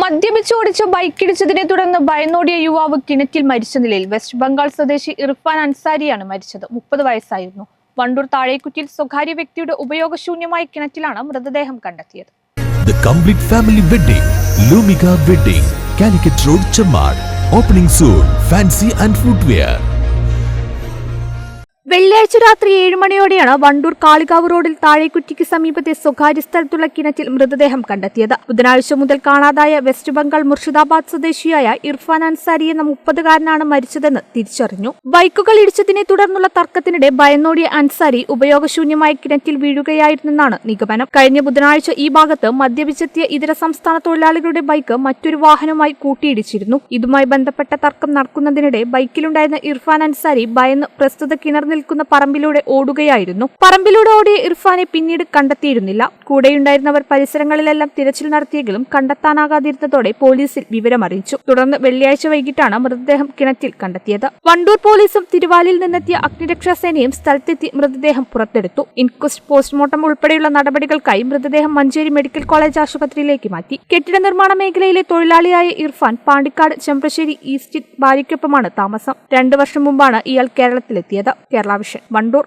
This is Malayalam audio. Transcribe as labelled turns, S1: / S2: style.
S1: മദ്യപിച്ചോടിച്ച് ബൈക്കിടിച്ചതിനെ തുടർന്ന് ഭയന്നോടിയ യുവാവ് കിണറ്റിൽ മരിച്ച നിലയിൽ വെസ്റ്റ് ബംഗാൾ സ്വദേശി ഇർഫാൻ അൻസാരിയാണ് മരിച്ചത്. 30 വയസ്സായിരുന്നു. വണ്ടൂർ താഴേക്കുറ്റിൽ സ്വകാര്യ വ്യക്തിയുടെ ഉപയോഗശൂന്യമായ കിണറ്റിലാണ് മൃതദേഹം കണ്ടെത്തിയത്.
S2: The complete family wedding, Lumika Wedding, Calicut Road, Chammad. Opening soon. Fancy and footwear.
S1: വെള്ളിയാഴ്ച രാത്രി 7 മണിയോടെയാണ് വണ്ടൂർ കാളികാവ് റോഡിൽ താഴേക്കുറ്റിക്ക് സമീപത്തെ സ്വകാര്യ സ്ഥലത്തുള്ള കിണറ്റിൽ മൃതദേഹം കണ്ടെത്തിയത്. ബുധനാഴ്ച മുതൽ കാണാതായ വെസ്റ്റ് ബംഗാൾ മുർഷിദാബാദ് സ്വദേശിയായ ഇർഫാൻ അൻസാരി എന്ന 30-കാരനാണ് മരിച്ചതെന്ന് തിരിച്ചറിഞ്ഞു. ബൈക്കുകൾ ഇടിച്ചതിനെ തുടർന്നുള്ള തർക്കത്തിനിടെ ഭയന്നോടിയ അൻസാരി ഉപയോഗശൂന്യമായ കിണറ്റിൽ വീഴുകയായിരുന്നെന്നാണ് നിഗമനം. കഴിഞ്ഞ ബുധനാഴ്ച ഈ ഭാഗത്ത് മദ്യപിച്ചെത്തിയ ഇതര സംസ്ഥാന തൊഴിലാളികളുടെ ബൈക്ക് മറ്റൊരു വാഹനവുമായി കൂട്ടിയിടിച്ചിരുന്നു. ഇതുമായി ബന്ധപ്പെട്ട തർക്കം നടക്കുന്നതിനിടെ ബൈക്കിലുണ്ടായിരുന്ന ഇർഫാൻ അൻസാരി ഭയന്ന് പ്രസ്തുത കിണർ നിൽക്കുന്ന പറമ്പിലൂടെ ഓടുകയായിരുന്നു. പറമ്പിലൂടെ ഓടിയ ഇർഫാനെ പിന്നീട് കണ്ടെത്തിയിരുന്നില്ല. കൂടെയുണ്ടായിരുന്നവർ പരിസരങ്ങളിലെല്ലാം തിരച്ചിൽ നടത്തിയെങ്കിലും കണ്ടെത്താനാകാതിരുന്നതോടെ പോലീസിൽ വിവരമറിയിച്ചു. തുടർന്ന് വെള്ളിയാഴ്ച വൈകിട്ടാണ് മൃതദേഹം കിണറ്റിൽ കണ്ടെത്തിയത്. വണ്ടൂർ പോലീസും തിരുവാലിയിൽ നിന്നെത്തിയ അഗ്നിരക്ഷാസേനയും സ്ഥലത്തെത്തി മൃതദേഹം പുറത്തെടുത്തു. ഇൻക്വസ്റ്റ്, പോസ്റ്റ്മോർട്ടം ഉൾപ്പെടെയുള്ള നടപടികൾക്കായി മൃതദേഹം മഞ്ചേരി മെഡിക്കൽ കോളേജ് ആശുപത്രിയിലേക്ക് മാറ്റി. കെട്ടിട നിർമ്മാണ മേഖലയിലെ തൊഴിലാളിയായ ഇർഫാൻ പാണ്ടിക്കാട് ചെമ്പ്രശ്ശേരി ഈസ്റ്റിൽ ഭാര്യയ്ക്കൊപ്പമാണ് താമസം. 2 വർഷം മുമ്പാണ് ഇയാൾ കേരളത്തിലെത്തിയത്. കേരള വിഷൻ, വണ്ടൂർ.